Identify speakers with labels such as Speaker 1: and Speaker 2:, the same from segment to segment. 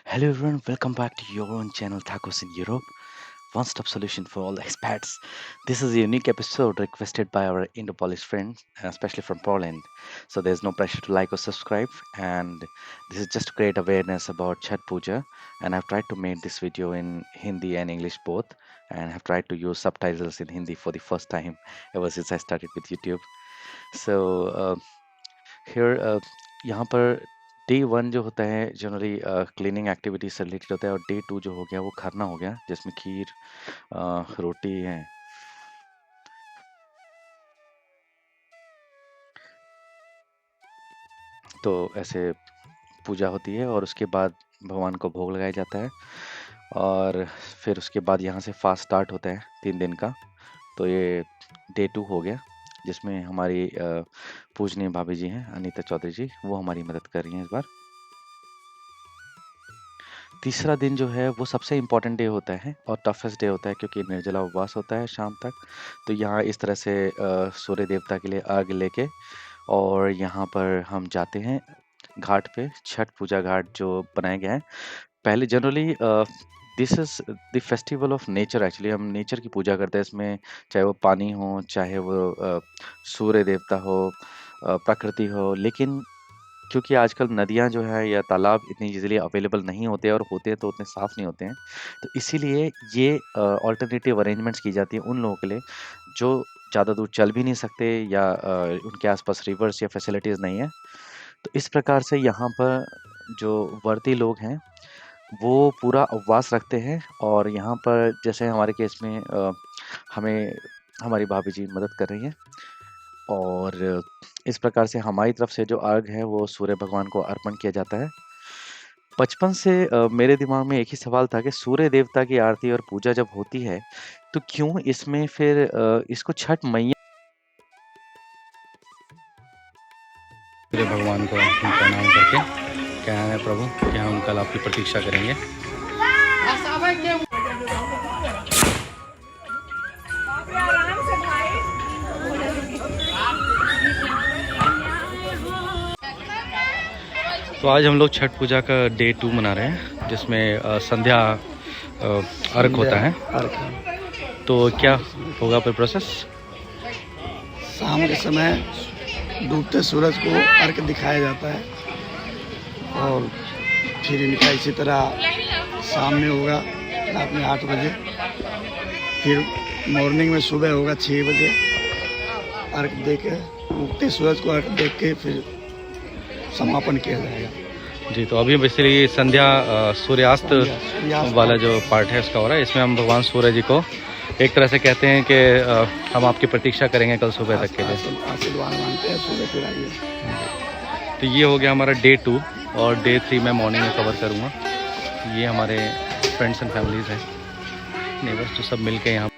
Speaker 1: Hello everyone, welcome back to your own channel Tacos in Europe, one stop solution for all expats. This is a unique episode requested by our Indo-Polish friends, especially from Poland. So there's no pressure to like or subscribe, and this is just to create awareness about Chhat Puja. And I've tried to make this video in Hindi and English both, and have tried to use subtitles in Hindi for the first time ever since I started with YouTube. So here यहाँ per day 1 जो होता है generally cleaning activities से related होता है, और day 2 जो हो गया वो खरना हो गया, जिसमें खीर रोटी है। तो ऐसे पूजा होती है और उसके बाद भगवान को भोग लगाया जाता है, और फिर उसके बाद यहाँ से फास्ट स्टार्ट होता है 3 दिन का। तो ये डे 2 हो गया, जिसमें हमारी पूजनीय भाभी जी हैं अनीता चौधरी जी, वो हमारी मदद कर रही हैं इस बार। तीसरा दिन जो है वो सबसे इम्पोर्टेंट डे होता है और टफेस्ट डे होता है, क्योंकि निर्जला उपवास होता है शाम तक। तो यहाँ इस तरह से सूर्य देवता के लिए अर्घ लेके, और यहाँ पर हम जाते हैं घाट पे, छठ पूजा घाट जो बनाया गया है। पहले generally this is the festival of nature, actually हम नेचर की पूजा करते हैं इसमें, चाहे वो पानी हो, चाहे वो सूर्य देवता हो, प्रकृति हो। लेकिन क्योंकि आजकल नदियाँ जो है या तालाब इतनी ईज़िली अवेलेबल नहीं होते, और होते हैं तो उतने साफ़ नहीं होते हैं। तो इसीलिए ये अल्टरनेटिव अरेंजमेंट्स की जाती है उन लोगों के लिए जो ज़्यादा दूर चल भी नहीं सकते, या उनके आसपास रिवर्स या फैसिलिटीज़ नहीं है। तो इस प्रकार से यहाँ पर जो व्रती लोग हैं वो पूरा उपवास रखते हैं, और यहाँ पर जैसे हमारे केस में हमें हमारी भाभी जी मदद कर रही हैं। और इस प्रकार से हमारी तरफ से जो अर्घ है वो सूर्य भगवान को अर्पण किया जाता है। बचपन से मेरे दिमाग में एक ही सवाल था कि सूर्य देवता की आरती और पूजा जब होती है, तो क्यों इसमें फिर इसको छठ मैया
Speaker 2: सूर्य भगवान को हम प्रणाम करके क्या है प्रभु कि हम कल आपकी प्रतीक्षा करेंगे। तो आज हम लोग छठ पूजा का डे 2 मना रहे हैं, जिसमें संध्या अर्घ होता है। तो क्या होगा फिर प्रोसेस?
Speaker 3: शाम के समय डूबते सूरज को अर्घ दिखाया जाता है, और फिर इनका इसी तरह शाम में होगा रात में 8 बजे, फिर मॉर्निंग में सुबह होगा 6 बजे अर्घ दे के, उगते सूरज को अर्घ दे के फिर समापन किया जाएगा।
Speaker 2: जी, तो अभी बेसिकली संध्या सूर्यास्त वाला जो पार्ट है उसका हो रहा है। इसमें हम भगवान सूर्य जी को एक तरह से कहते हैं कि हम आपकी प्रतीक्षा करेंगे कल सुबह तक के लिए,
Speaker 3: आशीर्वाद मांगते हैं सुबह फिर आइए।
Speaker 2: तो ये हो गया हमारा डे 2, और डे 3 मैं मॉर्निंग में कवर करूँगा। ये हमारे फ्रेंड्स एंड फैमिलीज़ हैं, नेबर्स, तो सब मिल के यहाँ।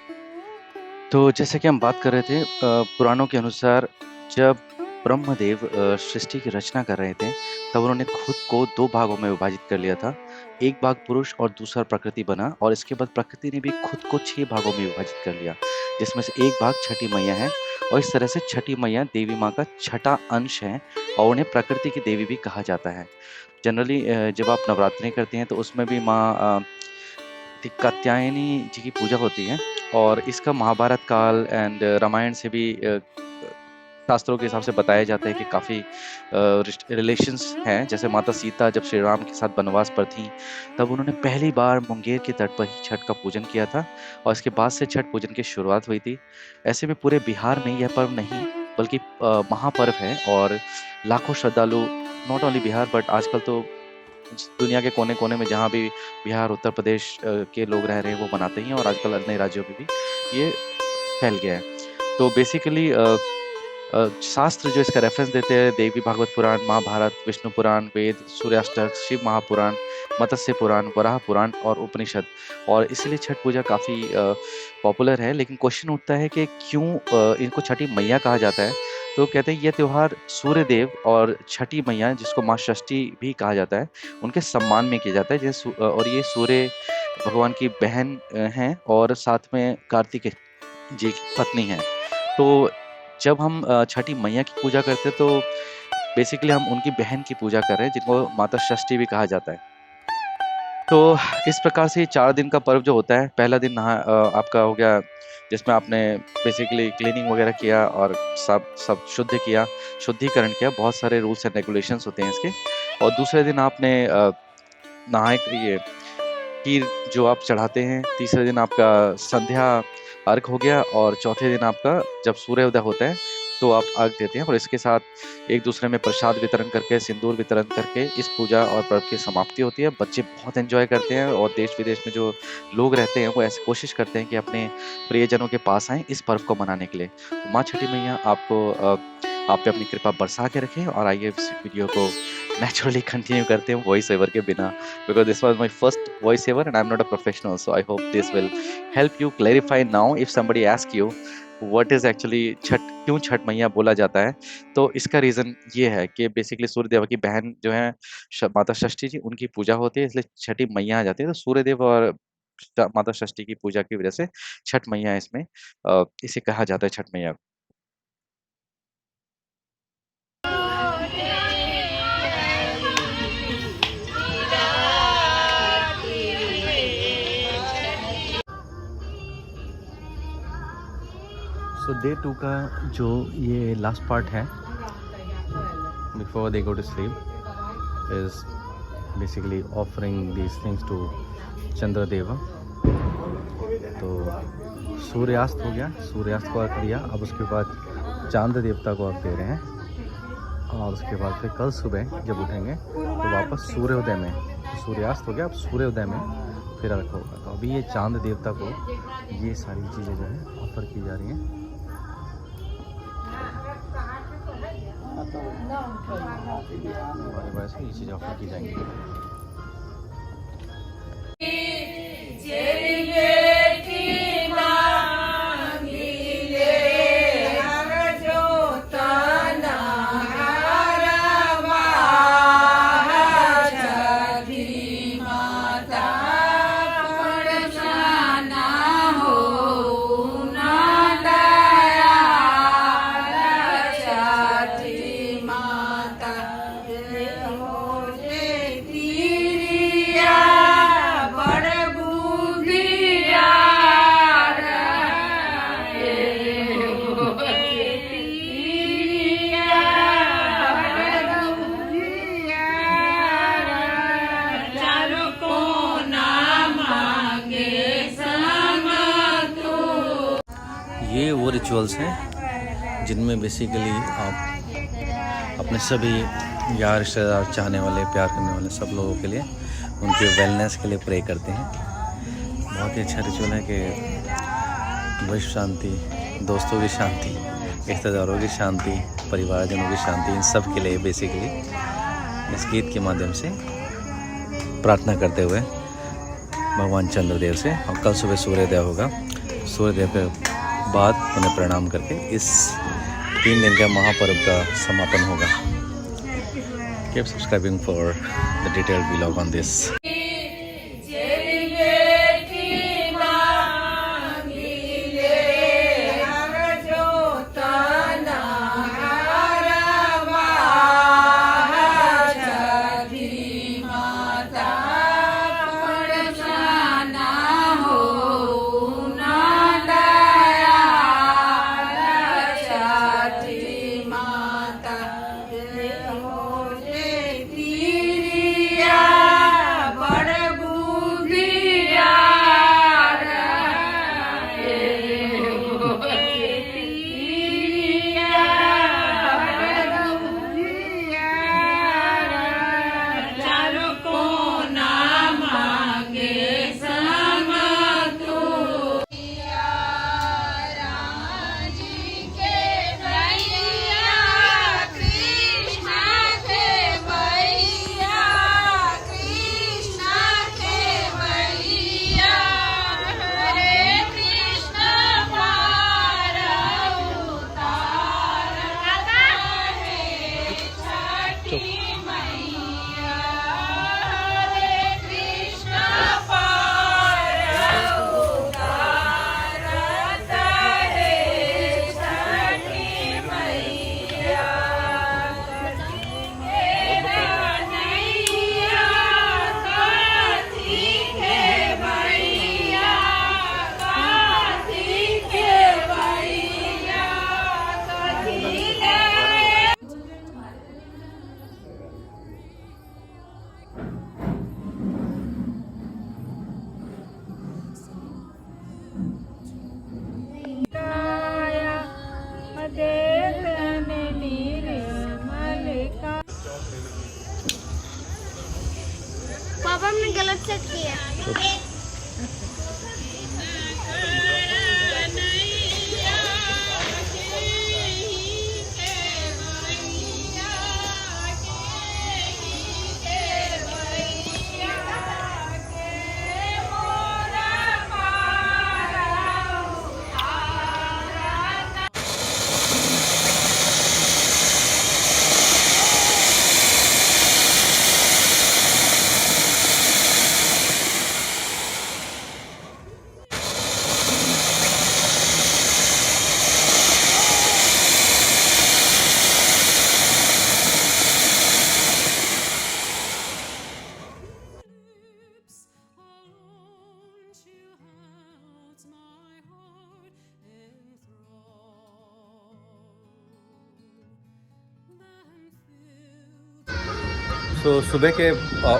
Speaker 1: तो जैसे कि हम बात कर रहे थे, पुराणों के अनुसार जब ब्रह्मदेव सृष्टि की रचना कर रहे थे, तब उन्होंने खुद को 2 भागों में विभाजित कर लिया था। एक भाग पुरुष और दूसरा प्रकृति बना, और इसके बाद प्रकृति ने भी खुद को 6 भागों में विभाजित कर लिया, जिसमें से एक भाग छठी मैया है। और इस तरह से छठी मैया देवी माँ का छठा अंश है, और उन्हें प्रकृति की देवी भी कहा जाता है। जनरली जब आप नवरात्रि करते हैं तो उसमें भी माँ कात्यायनी जी की पूजा होती है, और इसका महाभारत काल एंड रामायण से भी शास्त्रों के हिसाब से बताया जाता है कि काफ़ी रिलेशंस हैं। जैसे माता सीता जब श्री राम के साथ वनवास पर थीं, तब उन्होंने पहली बार मुंगेर के तट पर ही छठ का पूजन किया था, और इसके बाद से छठ पूजन की शुरुआत हुई थी। ऐसे में पूरे बिहार में यह पर्व नहीं बल्कि महापर्व है, और लाखों श्रद्धालु नॉट ओनली बिहार बट आजकल तो दुनिया के कोने-कोने में जहाँ भी बिहार, उत्तर प्रदेश के लोग रह रहे हैं वो मनाते ही हैं, और आजकल अन्य राज्यों में भी ये फैल गया है। तो बेसिकली शास्त्र जो इसका रेफरेंस देते हैं, देवी भागवत पुराण, महाभारत, विष्णु पुराण, वेद, सूर्याष्टक, शिव महापुराण, मत्स्य पुराण, वराह पुराण और उपनिषद। और इसलिए छठ पूजा काफ़ी पॉपुलर है। लेकिन क्वेश्चन उठता है कि क्यों इनको छठी मैया कहा जाता है? तो कहते हैं यह त्योहार सूर्य देव और छठी मैया, जिसको माँ षष्ठी भी कहा जाता है, उनके सम्मान में किया जाता है। और ये सूर्य भगवान की बहन हैं, और साथ में कार्तिकेय जी की पत्नी हैं। तो जब हम छठी मैया की पूजा करते हैं, तो बेसिकली हम उनकी बहन की पूजा कर रहे हैं, जिनको माता षष्ठी भी कहा जाता है। तो इस प्रकार से ये 4 दिन का पर्व जो होता है, पहला दिन आपका हो गया जिसमें आपने बेसिकली क्लीनिंग वगैरह किया और सब सब शुद्धिकरण किया। बहुत सारे रूल्स एंड रेगुलेशंस होते हैं इसके। और दूसरे दिन आपने नहाए ये खीर जो आप चढ़ाते हैं। तीसरे दिन आपका संध्या अर्घ हो गया और चौथे दिन आपका जब सूर्योदय होता है तो आप अर्घ देते हैं और इसके साथ एक दूसरे में प्रसाद वितरण करके, सिंदूर वितरण करके इस पूजा और पर्व की समाप्ति होती है। बच्चे बहुत एंजॉय करते हैं और देश विदेश में जो लोग रहते हैं वो ऐसे कोशिश करते हैं कि अपने प्रियजनों के पास आएं इस पर्व को मनाने के लिए। तो माँ छठी मैया आपको आप पे अपनी कृपा बरसा के रखें। और आइए इस वीडियो को नेचुरली कंटिन्यू करते हैं वॉइस ओवर के बिना, because this was my first voice over and I am not a professional, so I hope this will help you clarify now if somebody ask you what is actually क्यों छठ मैया बोला जाता है। तो इसका reason ये है कि बेसिकली सूर्यदेव की बहन जो है माता षष्ठी जी, उनकी पूजा होती है, इसलिए छठी मैया आ जाती है। तो सूर्यदेव और माता षष्ठी की पूजा की वजह से छठ मैया इसमें इसे कहा जाता है छठ मैया। सो डे 2 का जो ये लास्ट पार्ट है before they go to sleep is basically offering these things to Chandradev. तो सूर्यास्त हो गया, सूर्यास्त को अर्घ दिया। अब उसके बाद चांद देवता को अर्घ दे रहे हैं और उसके बाद फिर कल सुबह जब उठेंगे तो वापस सूर्योदय में, तो सूर्यास्त हो गया, अब सूर्योदय में फिर अर्घ होगा। तो अभी ये चांद देवता को ये सारी चीज़ें जो है ऑफर की जा रही हैं। वैसे ये चीज़ ऑफर की जाएंगी। ये वो रिचुअल्स हैं जिनमें बेसिकली आप अपने सभी यार रिश्तेदार, चाहने वाले, प्यार करने वाले सब लोगों के लिए, उनके वेलनेस के लिए प्रे करते हैं। बहुत ही अच्छा रिचुअल है कि विश्व शांति, दोस्तों की शांति, रिश्तेदारों की शांति, परिवारजनों की शांति, इन सब के लिए बेसिकली इस गीत के माध्यम से प्रार्थना करते हुए भगवान चंद्रदेव से। और कल सुबह सूर्योदय होगा, सूर्योदय के बाद उन्हें प्रणाम करके इस 3 दिन का महापर्व का समापन होगा। Keep subscribing for the detailed vlog on this.
Speaker 4: गलत सेट की है।
Speaker 2: तो सुबह के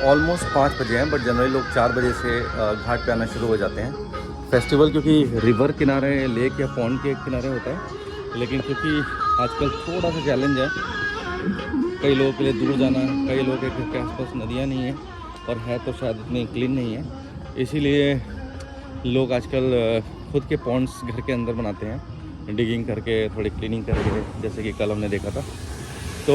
Speaker 2: ऑलमोस्ट 5 बजे हैं, बट जनरली लोग 4 बजे से घाट पे आना शुरू हो जाते हैं। फेस्टिवल क्योंकि रिवर किनारे, लेक या पॉन्ड के किनारे होता है, लेकिन क्योंकि आजकल थोड़ा सा चैलेंज है, कई लोगों के लिए दूर जाना, कई लोगों के घर के आसपास नदियाँ नहीं हैं और है तो शायद इतनी क्लीन नहीं है, इसीलिए लोग आजकल खुद के पॉन्ड्स घर के अंदर बनाते हैं, डिगिंग करके, थोड़ी क्लीनिंग करके, जैसे कि कल हमने देखा था। तो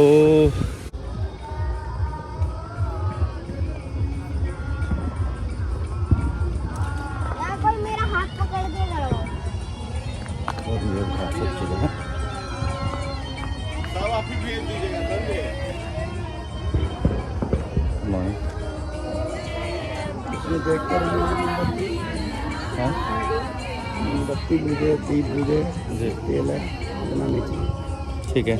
Speaker 3: देखकर
Speaker 2: हाँ
Speaker 3: मोमबत्ती बुझे, दीप बुझे, तेल है बनानी चाहिए।
Speaker 2: ठीक है।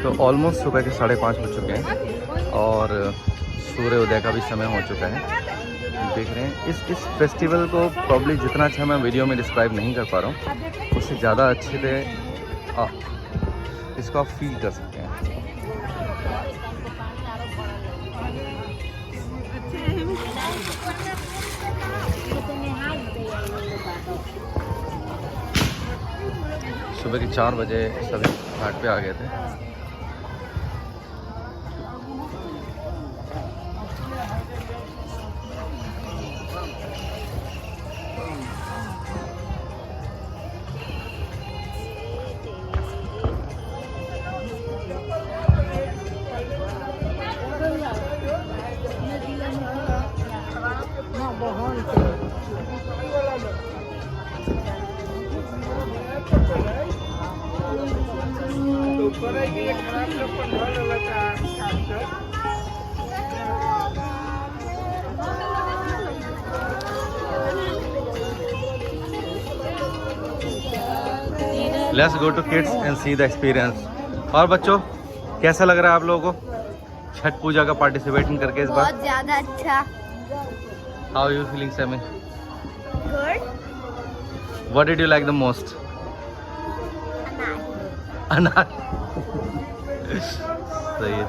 Speaker 2: तो ऑलमोस्ट सुबह के 5:30 बज चुके हैं और सूर्योदय का भी समय हो चुका है। देख रहे हैं इस फेस्टिवल को प्रॉब्ली जितना अच्छा मैं वीडियो में डिस्क्राइब नहीं कर पा रहा हूँ, उससे ज़्यादा अच्छे से इसको आप फील कर सकते हैं। सुबह के 4 बजे सभी घाट पे आ गए थे। Let's go to kids and see the experience. और बच्चों, कैसा लग रहा है आप लोगों को छठ पूजा का पार्टिसिपेटिंग करके इस बार?
Speaker 4: बहुत ज्यादा अच्छा।
Speaker 2: How you feeling Sammy?
Speaker 4: Good.
Speaker 2: What did you like the most? अनार। सही है।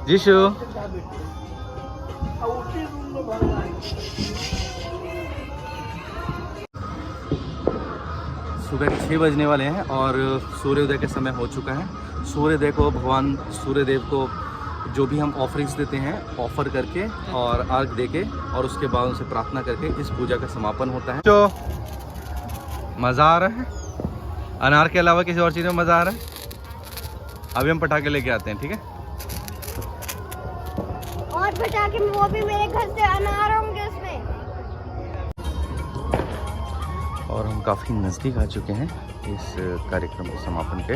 Speaker 2: जिशु, सुबह के 6 बजने वाले हैं और सूर्योदय के समय हो चुका है। सूर्योदय को भगवान सूर्यदेव को जो भी हम ऑफरिंग्स देते हैं, ऑफर करके और अर्घ देके और उसके बाद उनसे प्रार्थना करके इस पूजा का समापन होता है। जो मज़ा आ रहा है, अनार के अलावा किसी और चीज़ में मज़ा आ रहा है? अभी हम पटाखे लेके आते हैं, ठीक है?
Speaker 4: और पटाखे वो भी मेरे घर से अनार होंगे उसमें।
Speaker 1: और हम काफ़ी नज़दीक आ चुके हैं इस कार्यक्रम के समापन के।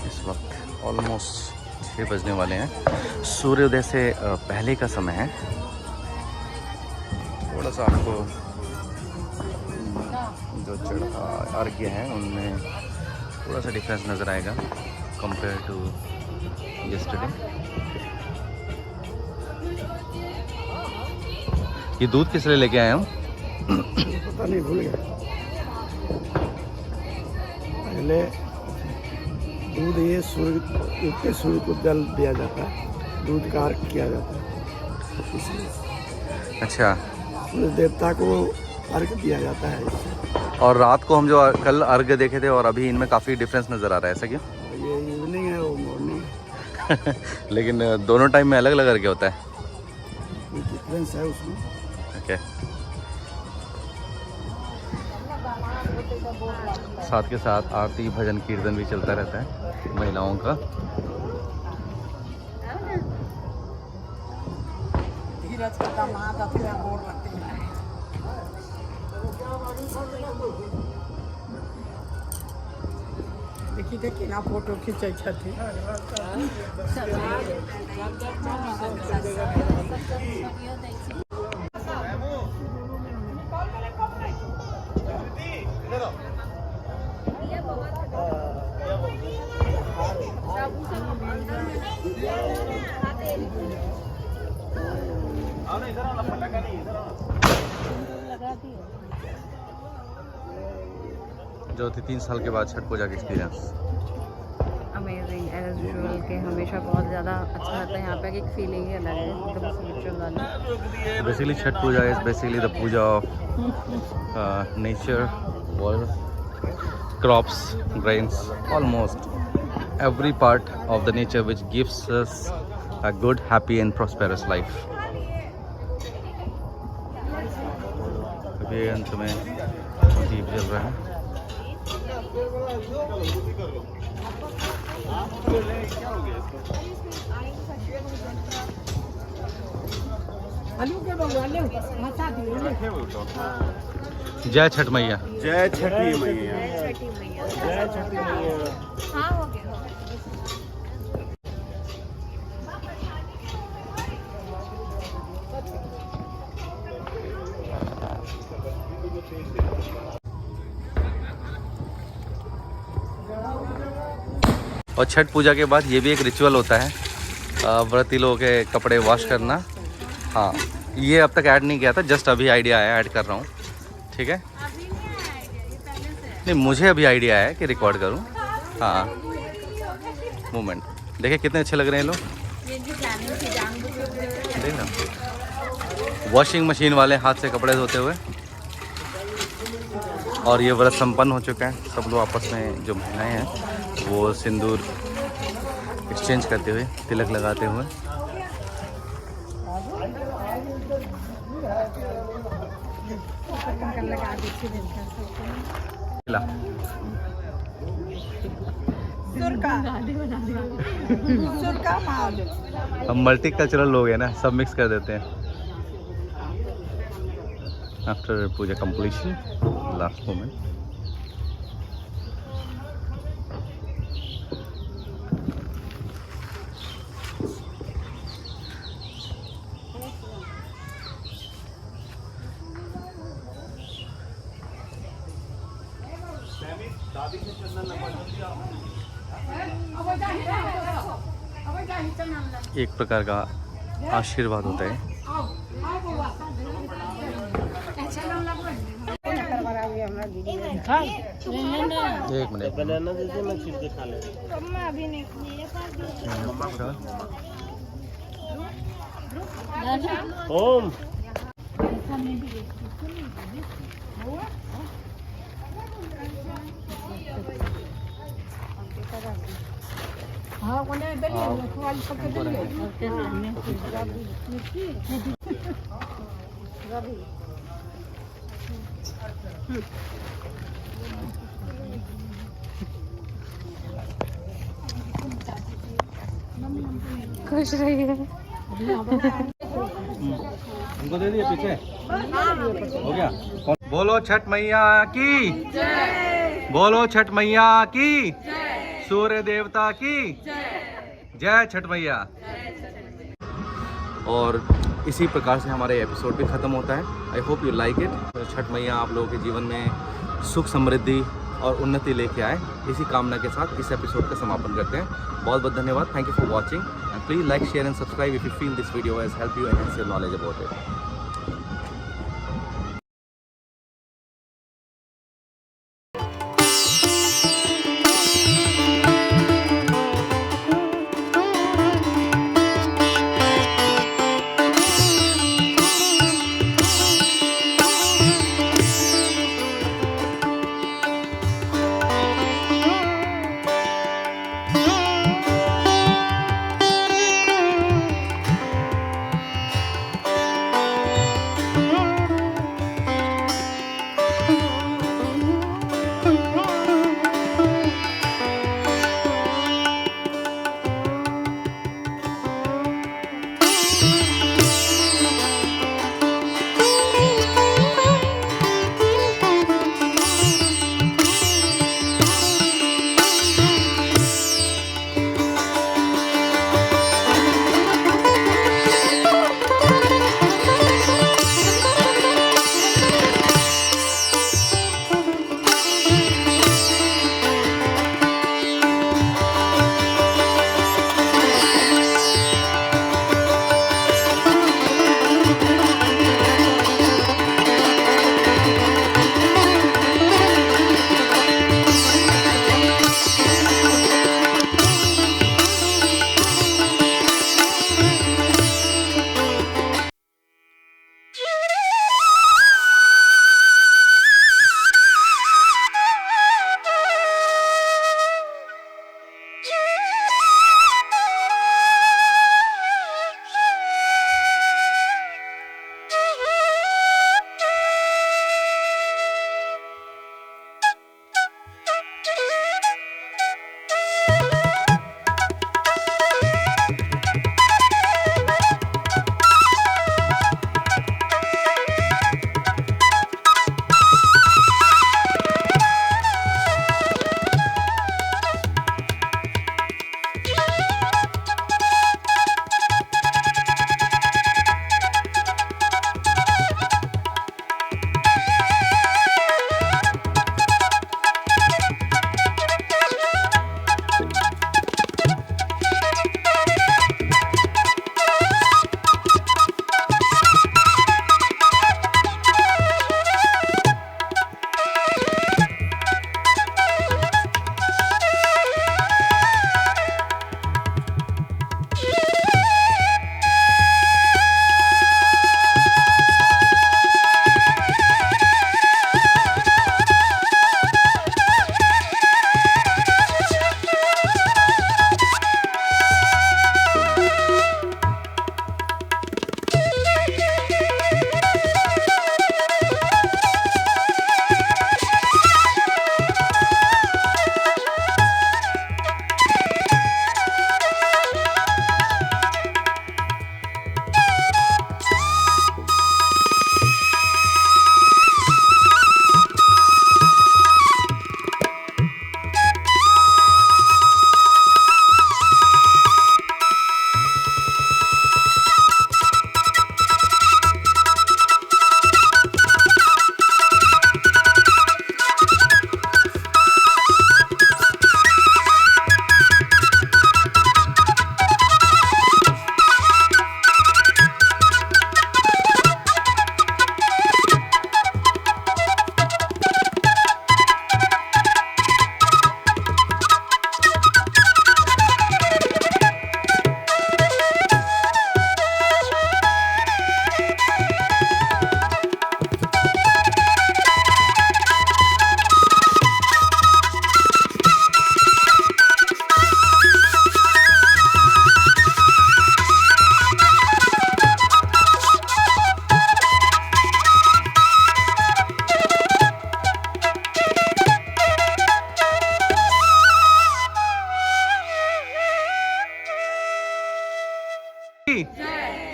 Speaker 1: इस वक्त ऑलमोस्ट 6 बजने वाले हैं। सूर्योदय से पहले का समय है। थोड़ा सा आपको जो चढ़ा अर्घ्य है उनमें थोड़ा सा डिफरेंस नज़र आएगा कंपेयर टू यस्टरडे। ये दूध किस लिए लेके आए हम?
Speaker 3: पता नहीं, भूल गया। पहले दूध ये सूर्य उगते सूर्य को जल दिया जाता है, दूध का अर्घ किया जाता है, इसलिए
Speaker 2: अच्छा।
Speaker 3: सूर्य देवता को अर्घ दिया जाता है इससे।
Speaker 2: और रात को हम जो कल अर्घ देखे थे और अभी इनमें काफ़ी डिफरेंस नज़र आ रहा है, ऐसा क्यों?
Speaker 3: ये इवनिंग है, वो मॉर्निंग है।
Speaker 2: लेकिन दोनों टाइम में अलग अलग अर्घ होता है।
Speaker 3: कोई डिफरेंस है उसमें।
Speaker 2: ओके। साथ के साथ आरती भजन कीर्तन भी चलता रहता है महिलाओं का।
Speaker 5: धीरज का दामाद अपना बोल रखते हैं। देखी देखी ना फोटो खींचे छथि।
Speaker 2: जो थी 3 साल के बाद छठ पूजा का एक्सपीरियंस।
Speaker 6: अमेजिंग एज यूजुअल के हमेशा बहुत ज़्यादा अच्छा रहता है यहाँ पे, एक फीलिंग ही अलग है एकदम स्पिरिचुअल वाली।
Speaker 2: Basically Chhath Puja is basically the puja of nature, world, crops, grains, almost every part of the nature which gives us a good, happy and prosperous life. अभी अंत में दीप जल रहा है। जय छठ मैया।
Speaker 3: जय छठी मैया।
Speaker 4: जय छठी मैया। हाँ हो गया।
Speaker 2: और छठ पूजा के बाद ये भी एक रिचुअल होता है, व्रती लोगों के कपड़े वॉश करना। हाँ, ये अब तक ऐड नहीं किया था, जस्ट अभी आइडिया आया, ऐड कर रहा हूँ। ठीक है, नहीं मुझे अभी आइडिया आया कि रिकॉर्ड करूँ। हाँ, मोमेंट देखिए कितने अच्छे लग रहे हैं लोग। देख ना, वॉशिंग मशीन वाले हाथ से कपड़े धोते हुए। और ये व्रत संपन्न हो चुका है। सब लोग आपस में जो महिलाएं हैं वो सिंदूर एक्सचेंज करते हुए, तिलक लगाते हुए। हम मल्टी कल्चरल लोग हैं ना, सब मिक्स कर देते हैं। आफ्टर पूजा कंप्लीशन, लास्ट मोमेंट। एक प्रकार का आशीर्वाद होता है। एक मिनट,
Speaker 4: बनाना दीजिए, मैं छिल के खा ले। अभी नहीं ओम
Speaker 5: हाँ उन्हें दलिए खुआल पके
Speaker 6: खुश रहिए।
Speaker 2: उनको दे दिए पीछे, हो गया। बोलो छठ मैया की जय। बोलो छठ मैया की जय। सूर्य देवता की जय। छठ मैया। और इसी प्रकार से हमारे एपिसोड भी ख़त्म होता है। I hope you like it. Chhath मैया आप लोगों के जीवन में सुख समृद्धि और उन्नति लेके आए, इसी कामना के साथ इस एपिसोड का समापन करते हैं। बहुत बहुत धन्यवाद। Thank you for watching and please like, share and subscribe if you feel this video has help you enhance your knowledge about it.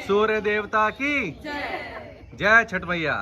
Speaker 2: Surya देवता की जय छठ मैया।